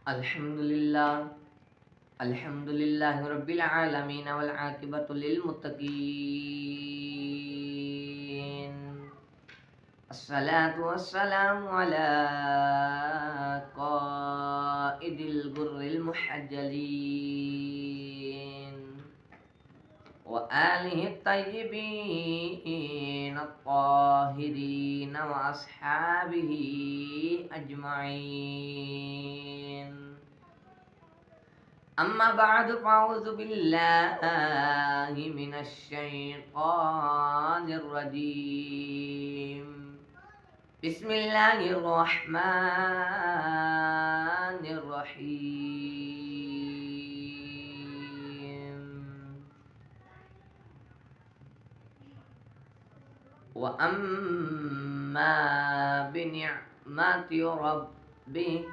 الحمد لله رب العالمين والعاقبة للمتقين. الصلاة والسلام على قائد الغر المحجلين وآله الطيبين الطاهرين وأصحابه أجمعين. أما بعد فأعوذ بالله من الشيطان الرجيم. بسم الله الرحمن الرحيم. وأما بنعمة ربك